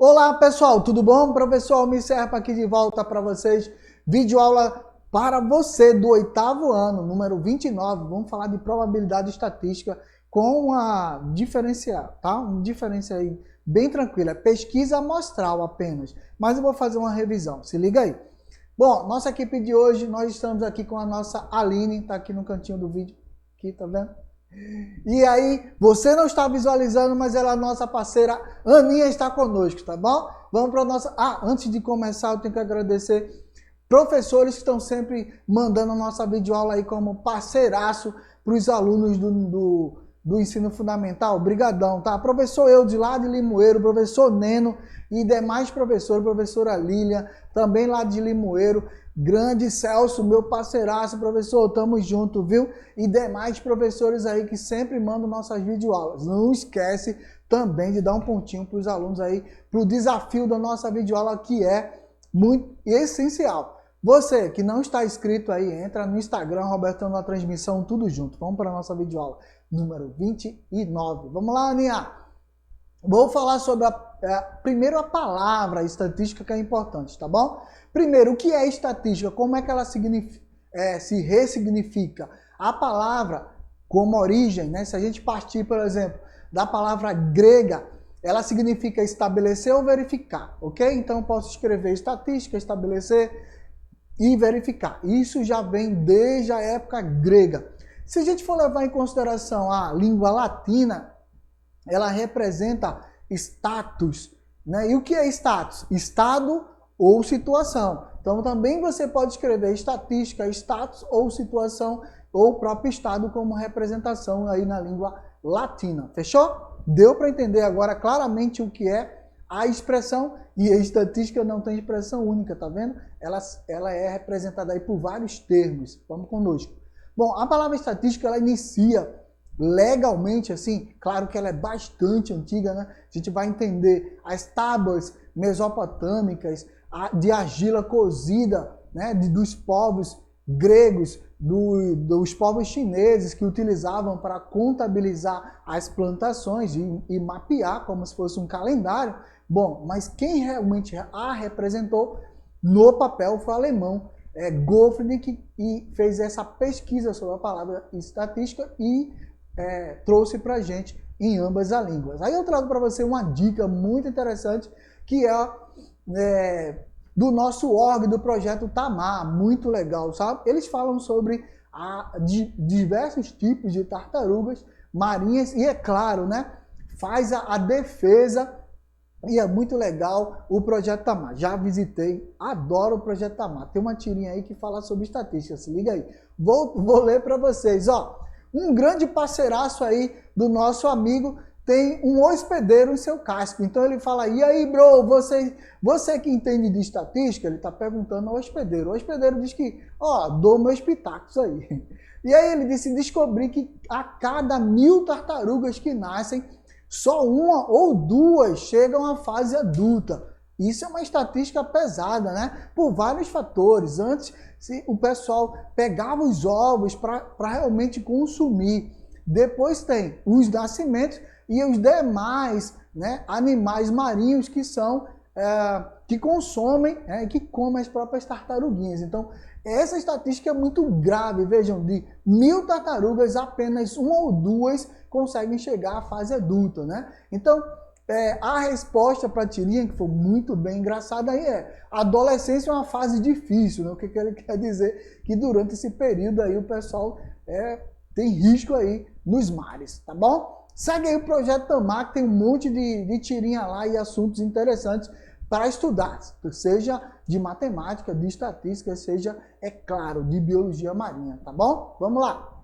Olá pessoal, tudo bom? Professor Almir Serpa aqui de volta para vocês. Vídeo aula para você do 8º ano, número 29. Vamos falar de probabilidade estatística com uma diferencial, tá? Um diferencial aí bem tranquilo. É pesquisa amostral apenas, mas eu vou fazer uma revisão. Se liga aí. Bom, nossa equipe de hoje, nós estamos aqui com a nossa Aline, tá aqui no cantinho do vídeo. Aqui, tá vendo? E aí, você não está visualizando, mas ela, nossa parceira Aninha, está conosco, tá bom? Vamos para a nossa... antes de começar, eu tenho que agradecer professores que estão sempre mandando a nossa videoaula aí como parceiraço para os alunos do ensino fundamental. Obrigadão, tá? Professor Eudes lá de Limoeiro, professor Neno e demais professores, professora Lília, também lá de Limoeiro. Grande Celso, meu parceiraço, professor, tamo junto, viu? E demais professores aí que sempre mandam nossas videoaulas. Não esquece também de dar um pontinho para os alunos aí, para o desafio da nossa videoaula, que é muito essencial. Você que não está inscrito aí, entra no Instagram, Roberto na transmissão, tudo junto. Vamos para a nossa videoaula número 29. Vamos lá, Aninha! Vou falar sobre primeiro a palavra estatística, que é importante, tá bom? Primeiro, o que é estatística? Como é que ela se ressignifica? A palavra como origem, né? Se a gente partir, por exemplo, da palavra grega, ela significa estabelecer ou verificar, ok? Então, eu posso escrever estatística, estabelecer e verificar. Isso já vem desde a época grega. Se a gente for levar em consideração a língua latina, ela representa status, né? E o que é status? Estado ou situação. Então também você pode escrever estatística, status ou situação ou próprio estado como representação aí na língua latina. Fechou? Deu para entender agora claramente o que é a expressão, e a estatística não tem expressão única, tá vendo? Ela é representada aí por vários termos. Vamos conosco. Bom, a palavra estatística ela inicia legalmente, assim, claro que ela é bastante antiga, né? A gente vai entender as tábuas mesopotâmicas, de argila cozida, né? Dos povos gregos, dos povos chineses que utilizavam para contabilizar as plantações e mapear como se fosse um calendário. Bom, mas quem realmente a representou no papel foi o alemão Goffredo, e fez essa pesquisa sobre a palavra estatística e trouxe para a gente em ambas as línguas. Aí eu trago para você uma dica muito interessante, que é do nosso org, do projeto Tamar, muito legal, sabe? Eles falam sobre diversos tipos de tartarugas marinhas e, é claro, né, faz a defesa, e é muito legal o projeto Tamar. Já visitei, adoro o projeto Tamar. Tem uma tirinha aí que fala sobre estatística, se liga aí. Vou ler para vocês, ó. Um grande parceiraço aí do nosso amigo tem um hospedeiro em seu casco. Então ele fala, e aí, bro, você que entende de estatística, ele está perguntando ao hospedeiro. O hospedeiro diz que, ó, dou meus pitacos aí. E aí ele disse, descobri que a cada 1000 tartarugas que nascem, só uma ou duas chegam à fase adulta. Isso é uma estatística pesada, né? Por vários fatores. Antes, o pessoal pegava os ovos para realmente consumir. Depois tem os nascimentos e os demais, né, animais marinhos que são que consomem, que comem as próprias tartaruguinhas. Então, essa estatística é muito grave. Vejam, de 1000 tartarugas, apenas uma ou duas conseguem chegar à fase adulta, né? Então, a resposta para a tirinha, que foi muito bem engraçada, aí a adolescência é uma fase difícil, né? O que ele quer dizer? Que durante esse período aí o pessoal tem risco aí nos mares, tá bom? Segue aí o Projeto Tamar, que tem um monte de tirinha lá e assuntos interessantes para estudar, seja de matemática, de estatística, seja, é claro, de biologia marinha, tá bom? Vamos lá.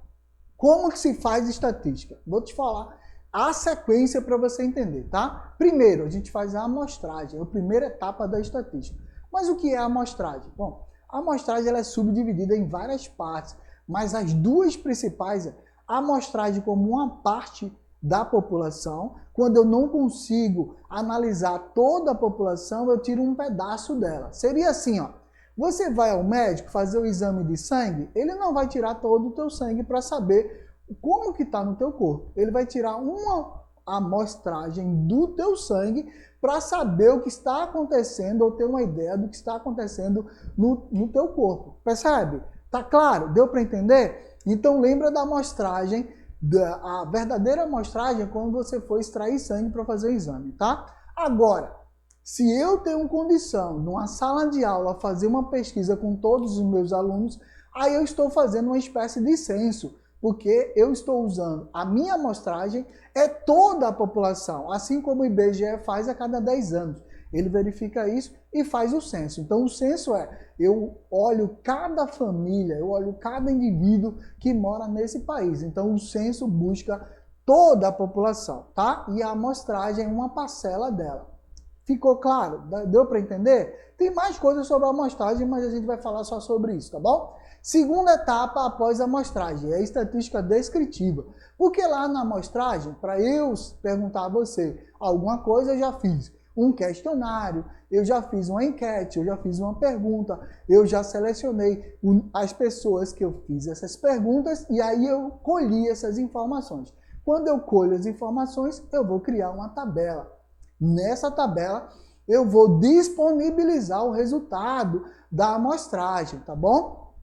Como que se faz estatística? Vou te falar a sequência para você entender, tá? Primeiro, a gente faz a amostragem, é a primeira etapa da estatística. Mas o que é a amostragem? Bom, a amostragem ela é subdividida em várias partes, mas as duas principais é a amostragem como uma parte da população. Quando eu não consigo analisar toda a população, eu tiro um pedaço dela. Seria assim, ó. Você vai ao médico fazer o exame de sangue, ele não vai tirar todo o teu sangue para saber como que está no teu corpo. Ele vai tirar a amostragem do teu sangue para saber o que está acontecendo ou ter uma ideia do que está acontecendo no teu corpo. Percebe? Tá claro? Deu para entender? Então lembra da amostragem, a verdadeira amostragem é quando você for extrair sangue para fazer o exame, tá? Agora, se eu tenho condição, numa sala de aula, fazer uma pesquisa com todos os meus alunos, aí eu estou fazendo uma espécie de censo, porque eu estou usando a minha amostragem, é toda a população, assim como o IBGE faz a cada 10 anos. Ele verifica isso e faz o censo. Então o censo eu olho cada família, eu olho cada indivíduo que mora nesse país. Então o censo busca toda a população, tá? E a amostragem é uma parcela dela. Ficou claro? Deu para entender? Tem mais coisas sobre a amostragem, mas a gente vai falar só sobre isso, tá bom? Segunda etapa após a amostragem, é a estatística descritiva. Porque lá na amostragem, para eu perguntar a você alguma coisa, eu já fiz um questionário, eu já fiz uma enquete, eu já fiz uma pergunta, eu já selecionei as pessoas que eu fiz essas perguntas e aí eu colhi essas informações. Quando eu colho as informações, eu vou criar uma tabela. Nessa tabela, eu vou disponibilizar o resultado da amostragem, tá bom?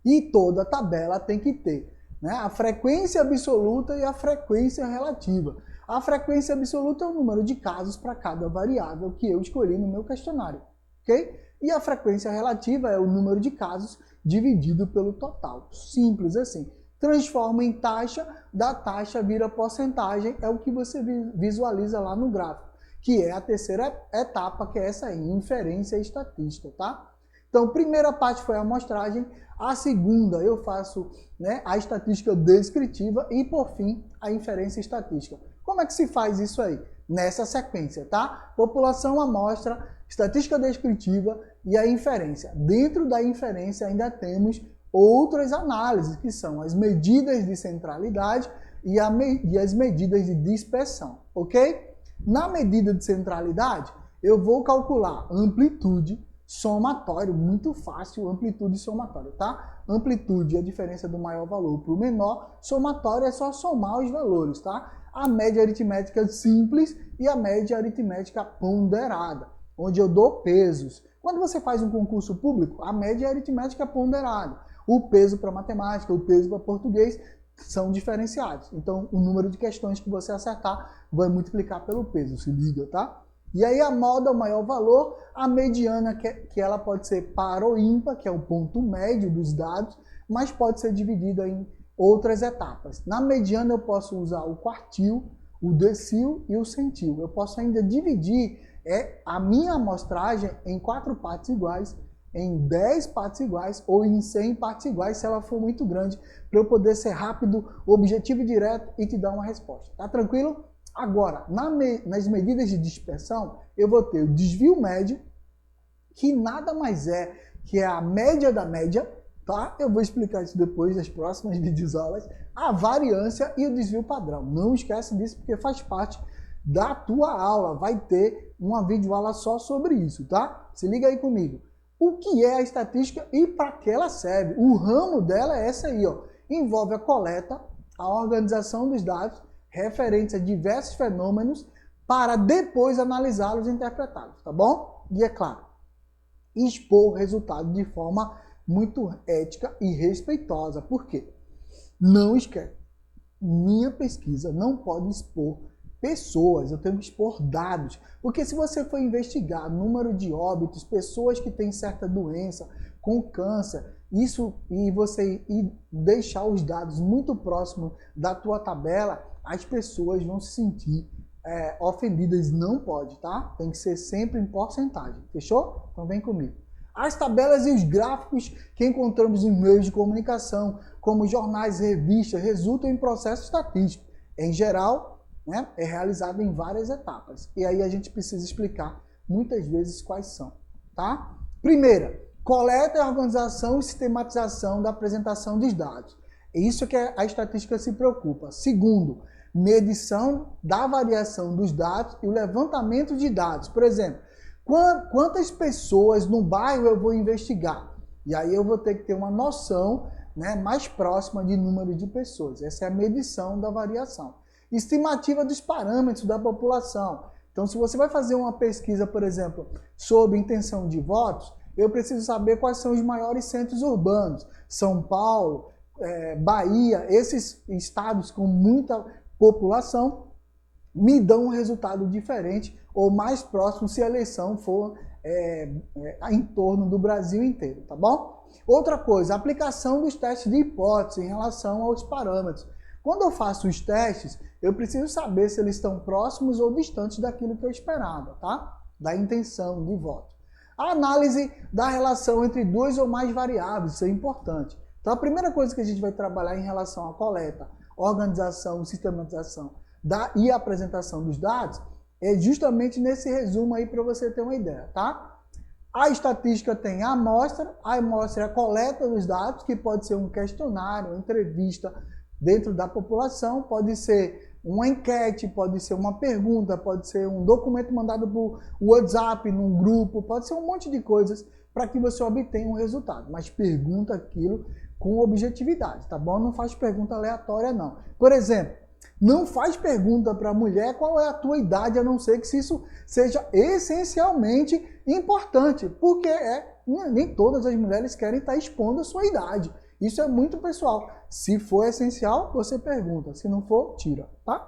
E toda tabela tem que ter, né, a frequência absoluta e a frequência relativa. A frequência absoluta é o número de casos para cada variável que eu escolhi no meu questionário, ok? E a frequência relativa é o número de casos dividido pelo total. Simples assim. Transforma em taxa, da taxa vira porcentagem, é o que você visualiza lá no gráfico, que é a terceira etapa, que é essa aí, inferência estatística, tá? Então, primeira parte foi a amostragem, a segunda eu faço, né, a estatística descritiva e, por fim, a inferência estatística. Como é que se faz isso aí? Nessa sequência, tá? População, amostra, estatística descritiva e a inferência. Dentro da inferência ainda temos outras análises, que são as medidas de centralidade e as medidas de dispersão, ok? Na medida de centralidade, eu vou calcular amplitude, somatório, muito fácil, amplitude e somatório, tá? Amplitude é a diferença do maior valor para o menor, somatório é só somar os valores, tá? A média aritmética simples e a média aritmética ponderada, onde eu dou pesos. Quando você faz um concurso público, a média aritmética ponderada. O peso para matemática, o peso para português são diferenciados. Então, o número de questões que você acertar vai multiplicar pelo peso, se liga, tá? E aí a moda, o maior valor, a mediana, que ela pode ser par ou ímpar, que é o ponto médio dos dados, mas pode ser dividida em outras etapas. Na mediana eu posso usar o quartil, o decil e o centil. Eu posso ainda dividir a minha amostragem em 4 partes iguais, em 10 partes iguais ou em 100 partes iguais, se ela for muito grande, para eu poder ser rápido, objetivo e direto e te dar uma resposta. Tá tranquilo? Agora, nas medidas de dispersão, eu vou ter o desvio médio, que nada mais é que é a média da média, tá? Eu vou explicar isso depois das próximas videoaulas. A variância e o desvio padrão. Não esquece disso, porque faz parte da tua aula. Vai ter uma videoaula só sobre isso, tá? Se liga aí comigo. O que é a estatística e para que ela serve? O ramo dela é essa aí, ó. Envolve a coleta, a organização dos dados, referentes a diversos fenômenos, para depois analisá-los e interpretá-los, tá bom? E é claro, expor o resultado de forma muito ética e respeitosa. Por quê? Não esquece, minha pesquisa não pode expor pessoas, eu tenho que expor dados. Porque se você for investigar número de óbitos, pessoas que têm certa doença, com câncer, isso e você deixar os dados muito próximos da tua tabela, as pessoas vão se sentir ofendidas. Não pode, tá? Tem que ser sempre em porcentagem. Fechou? Então vem comigo. As tabelas e os gráficos que encontramos em meios de comunicação, como jornais e revistas, resultam em processo estatístico. Em geral, né, é realizado em várias etapas. E aí a gente precisa explicar muitas vezes quais são, tá? Primeira, coleta, organização e sistematização da apresentação dos dados. É isso que a estatística se preocupa. Segundo, medição da variação dos dados e o levantamento de dados. Por exemplo, quantas pessoas no bairro eu vou investigar? E aí eu vou ter que ter uma noção, né, mais próxima de número de pessoas. Essa é a medição da variação. estimativa dos parâmetros da população. Então, se você vai fazer uma pesquisa, por exemplo, sobre intenção de votos, eu preciso saber quais são os maiores centros urbanos. São Paulo, Bahia, esses estados com muita população me dão um resultado diferente ou mais próximo se a eleição for em torno do Brasil inteiro, tá bom? Outra coisa, a aplicação dos testes de hipótese em relação aos parâmetros. Quando eu faço os testes, eu preciso saber se eles estão próximos ou distantes daquilo que eu esperava, tá? Da intenção de voto. A análise da relação entre duas ou mais variáveis, isso é importante. Então, a primeira coisa que a gente vai trabalhar em relação à coleta, organização, sistematização e apresentação dos dados é justamente nesse resumo aí para você ter uma ideia, tá? A estatística tem a amostra é a coleta dos dados, que pode ser um questionário, uma entrevista dentro da população, pode ser uma enquete, pode ser uma pergunta, pode ser um documento mandado por WhatsApp, num grupo, pode ser um monte de coisas para que você obtenha um resultado. Mas pergunta aquilo com objetividade, tá bom? Não faz pergunta aleatória, não. Por exemplo, não faz pergunta para a mulher qual é a tua idade, a não ser que isso seja essencialmente importante, porque nem todas as mulheres querem estar expondo a sua idade. Isso é muito pessoal. Se for essencial, você pergunta. Se não for, tira, tá?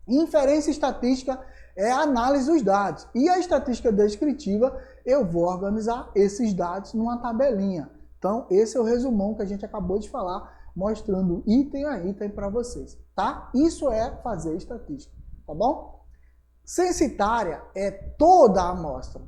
Inferência estatística é a análise dos dados. E a estatística descritiva, eu vou organizar esses dados numa tabelinha. Então, esse é o resumão que a gente acabou de falar, mostrando item a item para vocês, tá? Isso é fazer estatística, tá bom? Censitária é toda a amostra.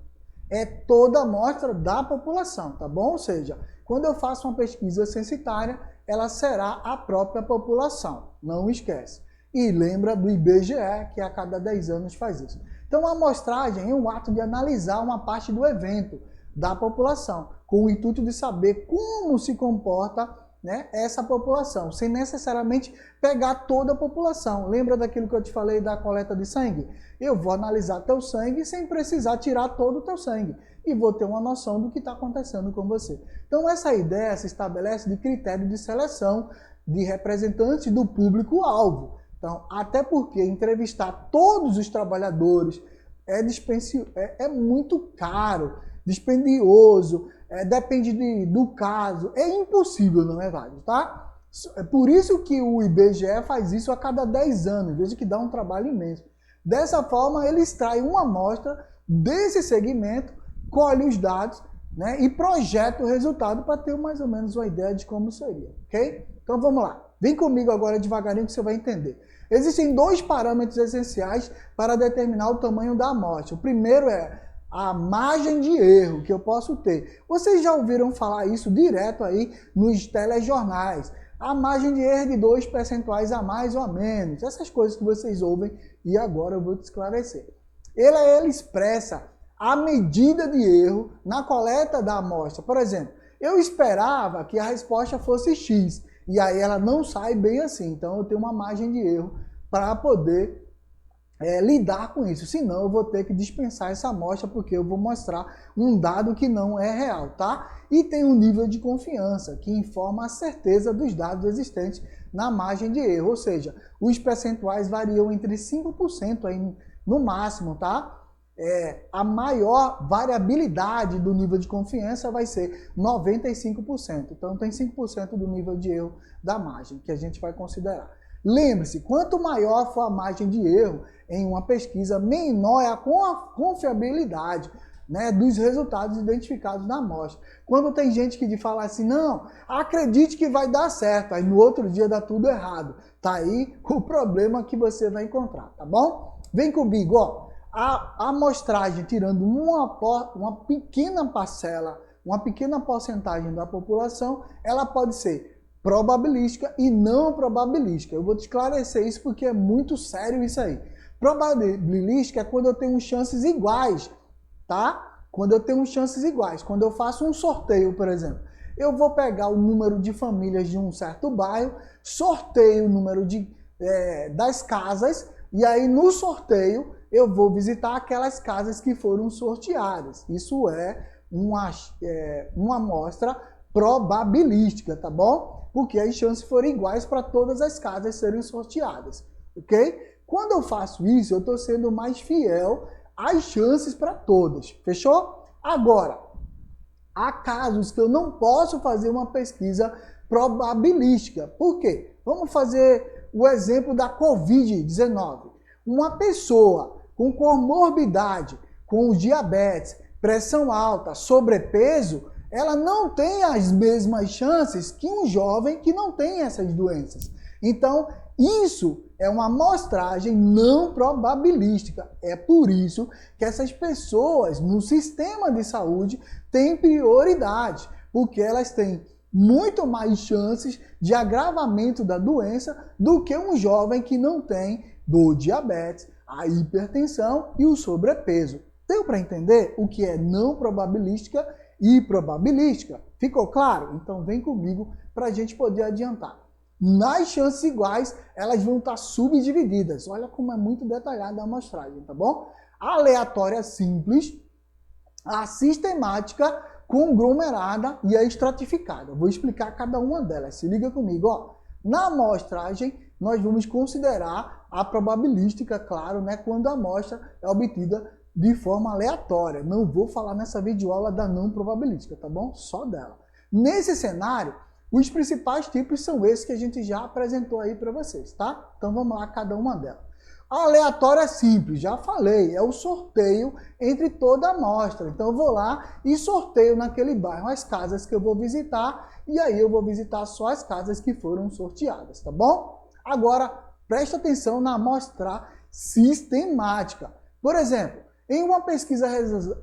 É toda a amostra da população, tá bom? Ou seja, quando eu faço uma pesquisa censitária, ela será a própria população, não esquece. E lembra do IBGE, que a cada 10 anos faz isso. Então, a amostragem é um ato de analisar uma parte do evento da população, com o intuito de saber como se comporta, né, essa população, sem necessariamente pegar toda a população. Lembra daquilo que eu te falei da coleta de sangue? Eu vou analisar teu sangue sem precisar tirar todo o teu sangue e vou ter uma noção do que está acontecendo com você. Então, essa ideia se estabelece de critério de seleção de representantes do público-alvo. Então, até porque entrevistar todos os trabalhadores é muito caro, dispendioso, depende do caso, é impossível, não é verdade, tá? É por isso que o IBGE faz isso a cada 10 anos, veja que dá um trabalho imenso. Dessa forma, ele extrai uma amostra desse segmento, colhe os dados, né, e projeta o resultado para ter mais ou menos uma ideia de como seria, ok? Então vamos lá, vem comigo agora devagarinho que você vai entender. Existem dois parâmetros essenciais para determinar o tamanho da amostra. O primeiro é a margem de erro que eu posso ter. Vocês já ouviram falar isso direto aí nos telejornais. A margem de erro de 2 percentuais a mais ou a menos. Essas coisas que vocês ouvem e agora eu vou te esclarecer. Ele expressa a medida de erro na coleta da amostra. Por exemplo, eu esperava que a resposta fosse X e aí ela não sai bem assim. Então eu tenho uma margem de erro para poder lidar com isso, senão eu vou ter que dispensar essa amostra porque eu vou mostrar um dado que não é real, tá? E tem um nível de confiança que informa a certeza dos dados existentes na margem de erro, ou seja, os percentuais variam entre 5% aí no máximo, tá? A maior variabilidade do nível de confiança vai ser 95%, então tem 5% do nível de erro da margem que a gente vai considerar. Lembre-se, quanto maior for a margem de erro em uma pesquisa, menor é a confiabilidade, né, dos resultados identificados na amostra. Quando tem gente que fala assim, não, acredite que vai dar certo, aí no outro dia dá tudo errado. Tá aí o problema que você vai encontrar, tá bom? Vem comigo, ó. A amostragem, tirando uma pequena parcela, uma pequena porcentagem da população, ela pode ser probabilística e não probabilística. Eu vou te esclarecer isso porque é muito sério isso aí. Probabilística é quando eu tenho chances iguais, tá? Quando eu tenho chances iguais. Quando eu faço um sorteio, por exemplo, eu vou pegar o número de famílias de um certo bairro, sorteio o número das casas e aí no sorteio eu vou visitar aquelas casas que foram sorteadas. Isso é uma amostra probabilística, tá bom? Porque as chances foram iguais para todas as casas serem sorteadas. ok? Quando eu faço isso, eu estou sendo mais fiel às chances para todas, fechou? Agora, há casos que eu não posso fazer uma pesquisa probabilística. Por quê? Vamos fazer o exemplo da Covid-19. Uma pessoa com comorbidade, com diabetes, pressão alta, sobrepeso, ela não tem as mesmas chances que um jovem que não tem essas doenças. Então, isso é uma amostragem não probabilística. É por isso que essas pessoas no sistema de saúde têm prioridade, porque elas têm muito mais chances de agravamento da doença do que um jovem que não tem do diabetes, a hipertensão e o sobrepeso. Deu para entender o que é não probabilística e probabilística? Ficou claro? Então vem comigo para a gente poder adiantar. Nas chances iguais, elas vão estar subdivididas. Olha como é muito detalhada a amostragem, tá bom? A aleatória simples, a sistemática, conglomerada e a estratificada. Vou explicar cada uma delas. Se liga comigo, ó. Na amostragem, nós vamos considerar a probabilística, claro, né, quando a amostra é obtida de forma aleatória. Não vou falar nessa videoaula da não probabilística, tá bom? Só dela. Nesse cenário, os principais tipos são esses que a gente já apresentou aí para vocês, tá? Então vamos lá, cada uma delas. A aleatória simples, já falei, é o sorteio entre toda a amostra. Então eu vou lá e sorteio naquele bairro as casas que eu vou visitar e aí eu vou visitar só as casas que foram sorteadas, tá bom? Agora, preste atenção na amostra sistemática. Por exemplo, em uma pesquisa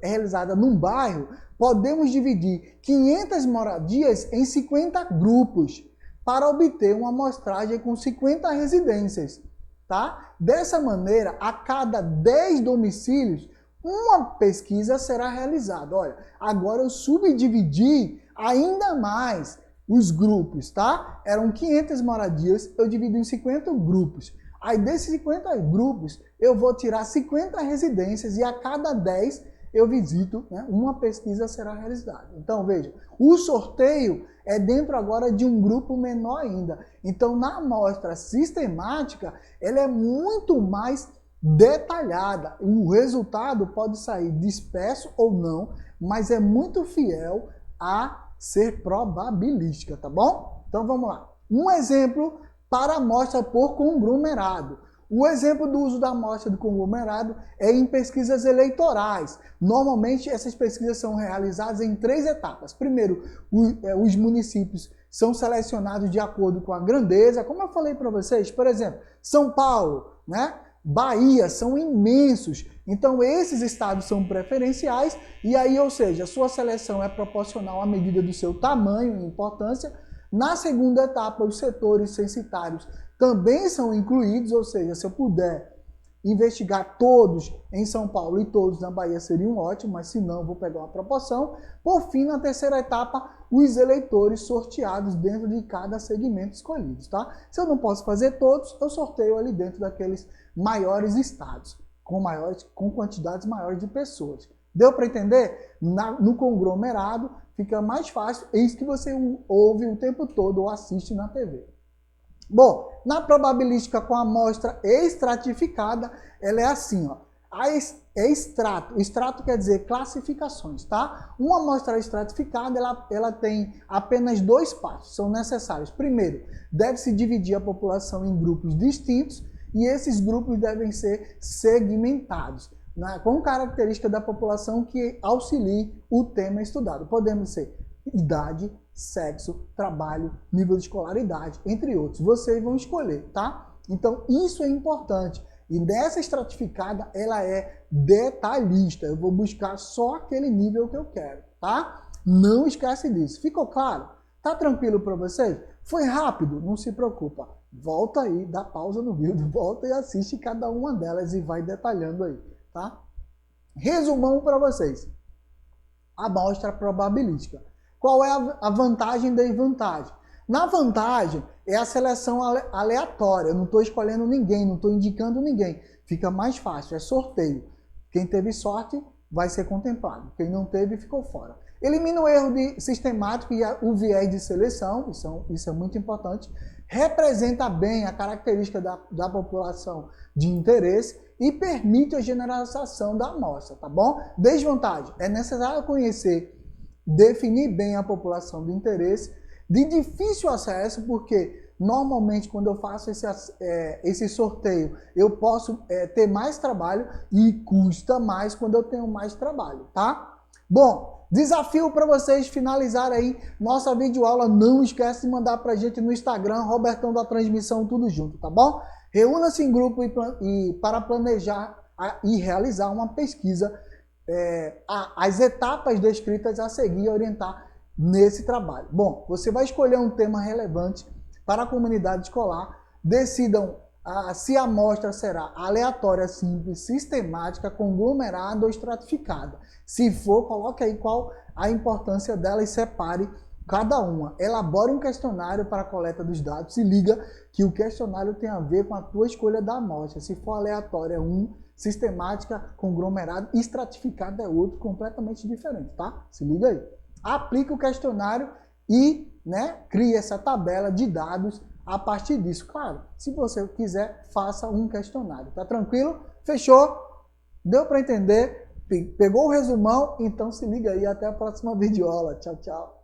realizada num bairro, podemos dividir 500 moradias em 50 grupos para obter uma amostragem com 50 residências. Tá? Dessa maneira, a cada 10 domicílios, uma pesquisa será realizada. Olha, agora eu subdividi ainda mais os grupos, tá? Eram 500 moradias, eu divido em 50 grupos. Aí desses 50 grupos, eu vou tirar 50 residências e a cada 10 eu visito, né, uma pesquisa será realizada. Então, veja, o sorteio é dentro agora de um grupo menor ainda. Então, na amostra sistemática, ela é muito mais detalhada. O resultado pode sair disperso ou não, mas é muito fiel a ser probabilística, tá bom? Então, vamos lá. Um exemplo para amostra por conglomerado. O exemplo do uso da amostra do conglomerado é em pesquisas eleitorais. Normalmente, essas pesquisas são realizadas em 3 etapas. Primeiro, os municípios são selecionados de acordo com a grandeza. Como eu falei para vocês, por exemplo, São Paulo, né? Bahia, são imensos. Então, esses estados são preferenciais e aí, ou seja, a sua seleção é proporcional à medida do seu tamanho e importância. Na segunda etapa, os setores censitários também são incluídos, ou seja, se eu puder investigar todos em São Paulo e todos na Bahia seriam ótimos, mas se não, vou pegar uma proporção. Por fim, na terceira etapa, os eleitores sorteados dentro de cada segmento escolhido, tá? Se eu não posso fazer todos, eu sorteio ali dentro daqueles maiores estados, com quantidades maiores de pessoas. Deu para entender? No conglomerado fica mais fácil, é isso que você ouve o tempo todo ou assiste na TV. Bom, na probabilística com a amostra estratificada, ela é assim, ó. É extrato. Extrato quer dizer classificações, tá? Uma amostra estratificada, ela tem apenas 2 passos, são necessários. Primeiro, deve-se dividir a população em grupos distintos e esses grupos devem ser segmentados, né, com característica da população que auxilie o tema estudado. Podemos ser idade, sexo, trabalho, nível de escolaridade, entre outros. Vocês vão escolher, tá? Então, isso é importante. E dessa estratificada, ela é detalhista. Eu vou buscar só aquele nível que eu quero, tá? Não esquece disso. Ficou claro? Tá tranquilo para vocês? Foi rápido? Não se preocupa. Volta aí, dá pausa no vídeo, volta e assiste cada uma delas e vai detalhando aí, tá? Resumão para vocês. Amostra probabilística. Qual é a vantagem e desvantagem? Na vantagem, é a seleção aleatória. Eu não estou escolhendo ninguém, não estou indicando ninguém. Fica mais fácil, é sorteio. Quem teve sorte vai ser contemplado. Quem não teve, ficou fora. Elimina o erro sistemático e o viés de seleção, isso é muito importante. representa bem a característica da população de interesse e permite a generalização da amostra, tá bom? Desvantagem: é necessário conhecer, definir bem a população de interesse, de difícil acesso, porque normalmente quando eu faço esse sorteio, eu posso ter mais trabalho e custa mais quando eu tenho mais trabalho, tá? Bom, desafio para vocês finalizarem aí nossa videoaula. Não esquece de mandar para a gente no Instagram, Robertão da Transmissão, tudo junto, tá bom? Reúna-se em grupo para planejar e realizar uma pesquisa, as etapas descritas a seguir e orientar nesse trabalho. Bom, você vai escolher um tema relevante para a comunidade escolar. Decidam se a amostra será aleatória, simples, sistemática, conglomerada ou estratificada. Se for, coloque aí qual a importância dela e separe cada uma. Elabore um questionário para a coleta dos dados. Se liga que o questionário tem a ver com a tua escolha da amostra. Se for aleatória é um, sistemática, conglomerado, estratificado é outro, completamente diferente, tá? Se liga aí. Aplique o questionário e, crie essa tabela de dados a partir disso. Claro, se você quiser, faça um questionário. Tá tranquilo? Fechou? Deu para entender? Pegou o resumão? Então se liga aí. Até a próxima videoaula. Tchau, tchau.